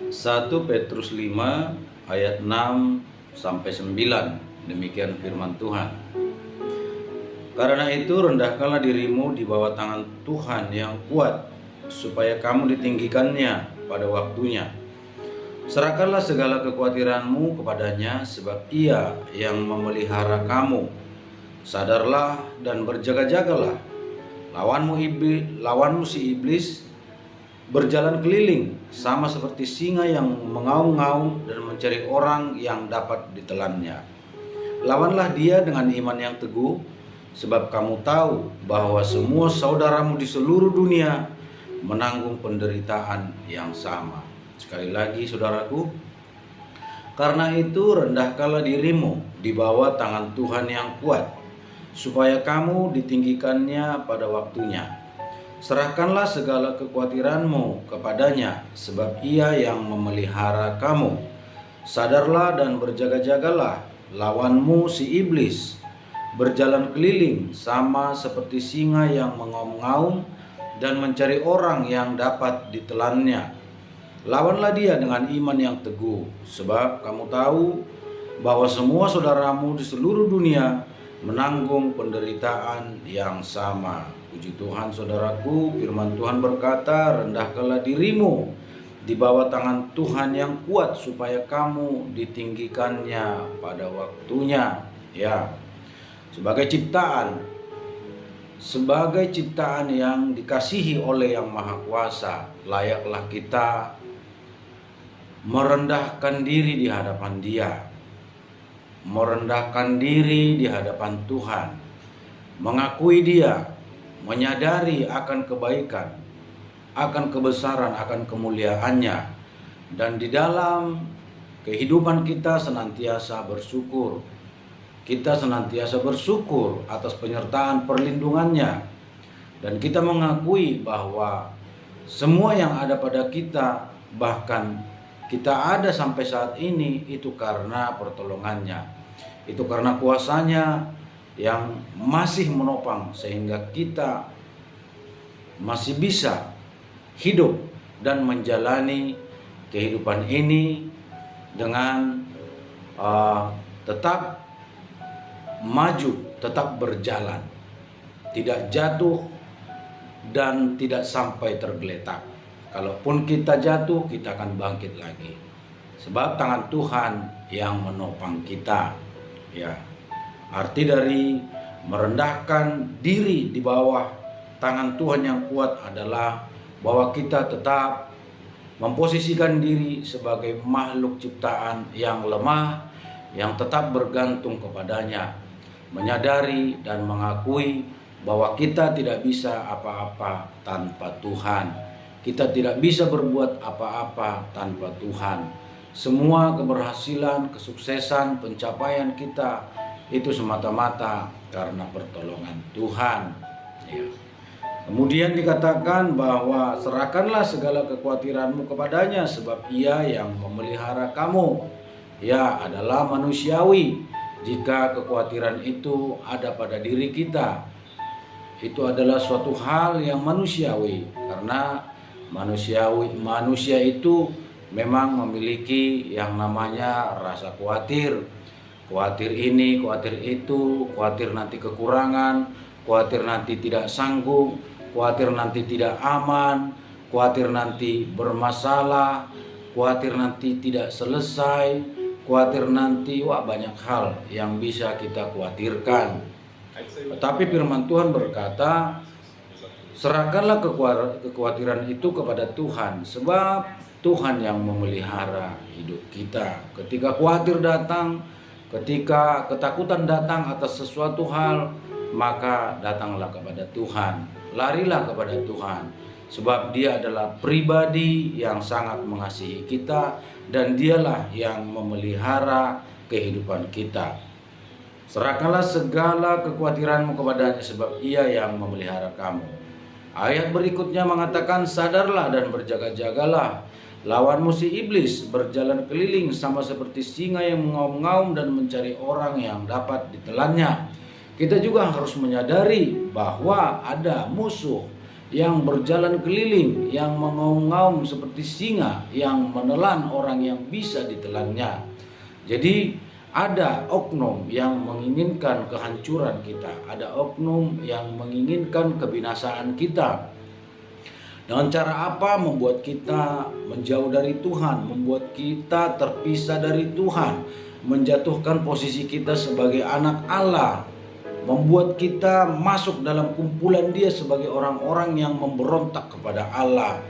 1 Petrus 5 ayat 6 sampai 9. Demikian firman Tuhan. Karena itu rendahkanlah dirimu di bawah tangan Tuhan yang kuat, supaya kamu ditinggikannya pada waktunya. Serahkanlah segala kekhawatiranmu kepadanya, sebab Ia yang memelihara kamu. Sadarlah dan berjaga-jagalah. Lawanmu si iblis berjalan keliling sama seperti singa yang mengaum-ngaum dan mencari orang yang dapat ditelannya. Lawanlah dia dengan iman yang teguh, sebab kamu tahu bahwa semua saudaramu di seluruh dunia menanggung penderitaan yang sama. Sekali lagi saudaraku, karena itu rendahkanlah dirimu di bawah tangan Tuhan yang kuat, supaya kamu ditinggikannya pada waktunya. Serahkanlah segala kekhawatiranmu kepadanya, sebab Ia yang memelihara kamu. Sadarlah dan berjaga-jagalah. Lawanmu si iblis berjalan keliling sama seperti singa yang mengaum-ngaum dan mencari orang yang dapat ditelannya. Lawanlah dia dengan iman yang teguh, sebab kamu tahu bahwa semua saudaramu di seluruh dunia menanggung penderitaan yang sama. Puji Tuhan saudaraku, firman Tuhan berkata, rendahkanlah dirimu di bawah tangan Tuhan yang kuat, supaya kamu ditinggikannya pada waktunya. Ya, sebagai ciptaan yang dikasihi oleh Yang Maha Kuasa, layaklah kita merendahkan diri di hadapan Dia, merendahkan diri di hadapan Tuhan, mengakui Dia, menyadari akan kebaikan, akan kebesaran, akan kemuliaannya, dan di dalam kehidupan kita senantiasa bersyukur. Kita senantiasa bersyukur atas penyertaan perlindungannya, dan kita mengakui bahwa semua yang ada pada kita, bahkan kita ada sampai saat ini, itu karena pertolongannya, itu karena kuasanya yang masih menopang, sehingga kita masih bisa hidup dan menjalani kehidupan ini dengan tetap maju, tetap berjalan, tidak jatuh dan tidak sampai tergeletak. Kalaupun kita jatuh, kita akan bangkit lagi, sebab tangan Tuhan yang menopang kita. Ya, arti dari merendahkan diri di bawah tangan Tuhan yang kuat adalah bahwa kita tetap memposisikan diri sebagai makhluk ciptaan yang lemah, yang tetap bergantung kepadanya, menyadari dan mengakui bahwa kita tidak bisa apa-apa tanpa Tuhan. Kita tidak bisa berbuat apa-apa tanpa Tuhan. Semua keberhasilan, kesuksesan, pencapaian kita itu semata-mata karena pertolongan Tuhan. Ya. Kemudian dikatakan bahwa serahkanlah segala kekhawatiranmu kepadanya, sebab Ia yang memelihara kamu. Ya, adalah manusiawi jika kekhawatiran itu ada pada diri kita. Itu adalah suatu hal yang manusiawi, karena manusia itu memang memiliki yang namanya rasa khawatir. Khawatir ini, khawatir itu, khawatir nanti kekurangan, khawatir nanti tidak sanggup, khawatir nanti tidak aman, khawatir nanti bermasalah, khawatir nanti tidak selesai, khawatir nanti banyak hal yang bisa kita khawatirkan. Tetapi firman Tuhan berkata, serahkanlah kekhawatiran itu kepada Tuhan, sebab Tuhan yang memelihara hidup kita. Ketika khawatir datang, ketika ketakutan datang atas sesuatu hal, maka datanglah kepada Tuhan, larilah kepada Tuhan, sebab Dia adalah pribadi yang sangat mengasihi kita, dan Dialah yang memelihara kehidupan kita. Serahkanlah segala kekhawatiranmu kepadanya, sebab Ia yang memelihara kamu. Ayat berikutnya mengatakan, sadarlah dan berjaga-jagalah. Lawanmu si iblis berjalan keliling sama seperti singa yang mengaum-ngaum dan mencari orang yang dapat ditelannya. Kita juga harus menyadari bahwa ada musuh yang berjalan keliling, yang mengaum-ngaum seperti singa, yang menelan orang yang bisa ditelannya. Jadi ada oknum yang menginginkan kehancuran kita, ada oknum yang menginginkan kebinasaan kita. Dengan cara apa? Membuat kita menjauh dari Tuhan, membuat kita terpisah dari Tuhan, menjatuhkan posisi kita sebagai anak Allah, membuat kita masuk dalam kumpulan dia sebagai orang-orang yang memberontak kepada Allah,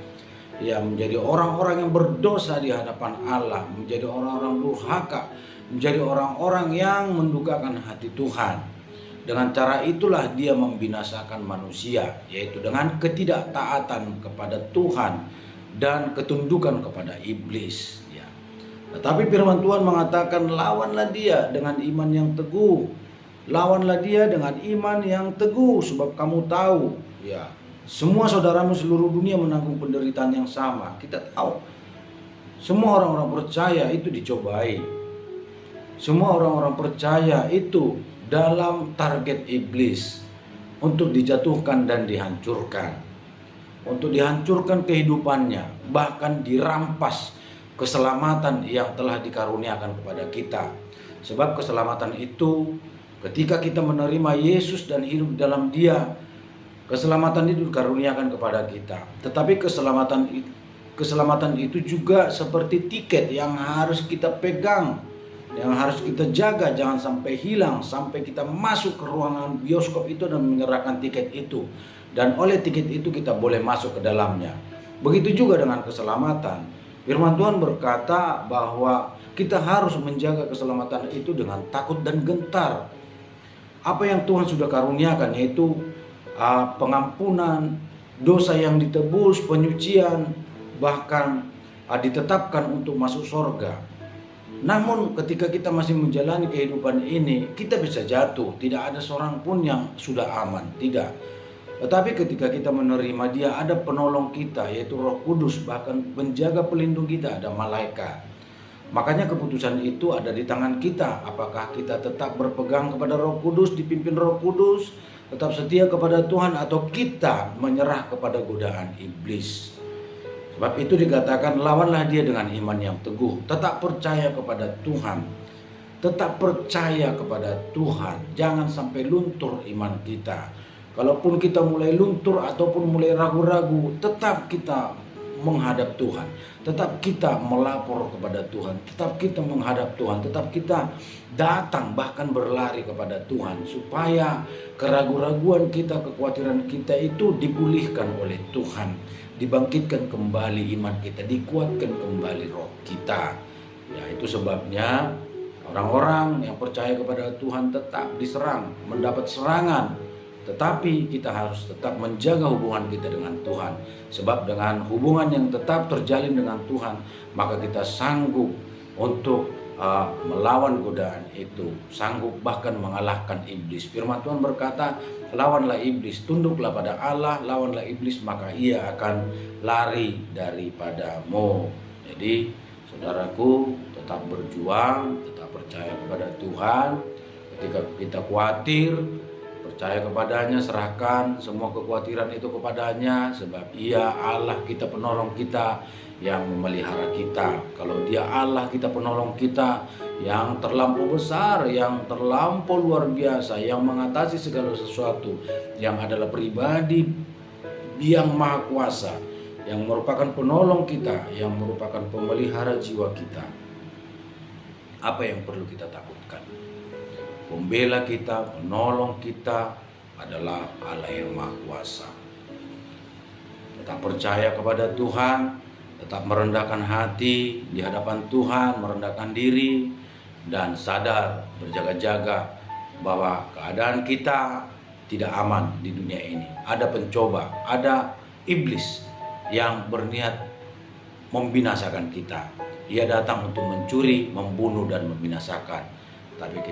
ya, menjadi orang-orang yang berdosa di hadapan Allah, menjadi orang-orang durhaka, menjadi orang-orang yang mendukakan hati Tuhan. Dengan cara itulah dia membinasakan manusia, yaitu dengan ketidaktaatan kepada Tuhan dan ketundukan kepada iblis, ya. Tetapi firman Tuhan mengatakan, lawanlah dia dengan iman yang teguh. Lawanlah dia dengan iman yang teguh, sebab kamu tahu, ya, semua saudaramu seluruh dunia menanggung penderitaan yang sama. Kita tahu semua orang-orang percaya itu dicobai. Semua orang-orang percaya itu dalam target iblis untuk dijatuhkan dan dihancurkan, untuk dihancurkan kehidupannya, bahkan dirampas keselamatan yang telah dikaruniakan kepada kita. Sebab keselamatan itu ketika kita menerima Yesus dan hidup dalam Dia, keselamatan itu dikaruniakan kepada kita. Tetapi keselamatan itu juga seperti tiket yang harus kita pegang, yang harus kita jaga, jangan sampai hilang, sampai kita masuk ke ruangan bioskop itu dan menyerahkan tiket itu, dan oleh tiket itu kita boleh masuk ke dalamnya. Begitu juga dengan keselamatan. Firman Tuhan berkata bahwa kita harus menjaga keselamatan itu dengan takut dan gentar. Apa yang Tuhan sudah karuniakan, yaitu pengampunan dosa yang ditebus, penyucian, bahkan ditetapkan untuk masuk surga. Namun ketika kita masih menjalani kehidupan ini, kita bisa jatuh. Tidak ada seorang pun yang sudah aman, tidak. Tetapi ketika kita menerima Dia, ada penolong kita, yaitu Roh Kudus, bahkan penjaga pelindung kita, ada malaikat. Makanya keputusan itu ada di tangan kita. Apakah kita tetap berpegang kepada Roh Kudus, dipimpin Roh Kudus, tetap setia kepada Tuhan, atau kita menyerah kepada godaan iblis. Sebab itu dikatakan, lawanlah dia dengan iman yang teguh. Tetap percaya kepada Tuhan. Tetap percaya kepada Tuhan. Jangan sampai luntur iman kita. Kalaupun kita mulai luntur ataupun mulai ragu-ragu, tetap kita menghadap Tuhan. Tetap kita melapor kepada Tuhan. Tetap kita menghadap Tuhan. Tetap kita datang, bahkan berlari kepada Tuhan. Supaya keraguan-raguan kita, kekhawatiran kita itu dipulihkan oleh Tuhan. Dibangkitkan kembali iman kita, dikuatkan kembali roh kita. Ya, itu sebabnya orang-orang yang percaya kepada Tuhan tetap diserang, mendapat serangan. Tetapi kita harus tetap menjaga hubungan kita dengan Tuhan. Sebab dengan hubungan yang tetap terjalin dengan Tuhan, maka kita sanggup untuk melawan godaan itu, sanggup bahkan mengalahkan iblis. Firman Tuhan berkata, lawanlah iblis, tunduklah pada Allah, lawanlah iblis, maka ia akan lari daripadamu. Jadi saudaraku, tetap berjuang, tetap percaya kepada Tuhan. Ketika kita khawatir, percaya kepadanya, serahkan semua kekhawatiran itu kepadanya. Sebab Ia Allah kita, penolong kita, yang memelihara kita. Kalau Dia Allah kita, penolong kita, yang terlampau besar, yang terlampau luar biasa, yang mengatasi segala sesuatu, yang adalah pribadi yang maha kuasa, yang merupakan penolong kita, yang merupakan pemelihara jiwa kita, apa yang perlu kita takutkan? Pembela kita, penolong kita adalah Allah yang maha kuasa. Tetap percaya kepada Tuhan, tetap merendahkan hati di hadapan Tuhan, merendahkan diri, dan sadar, berjaga-jaga bahwa keadaan kita tidak aman di dunia ini. Ada pencoba, ada iblis yang berniat membinasakan kita. Ia datang untuk mencuri, membunuh, dan membinasakan. Tapi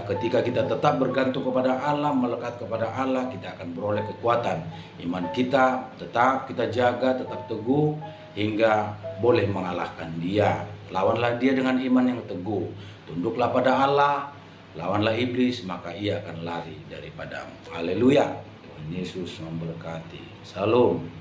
ketika kita tetap bergantung kepada Allah, melekat kepada Allah, kita akan beroleh kekuatan. Iman kita tetap kita jaga, tetap teguh, hingga boleh mengalahkan dia. Lawanlah dia dengan iman yang teguh. Tunduklah pada Allah, lawanlah iblis, maka ia akan lari daripadamu. Haleluya. Tuhan Yesus memberkati. Salam.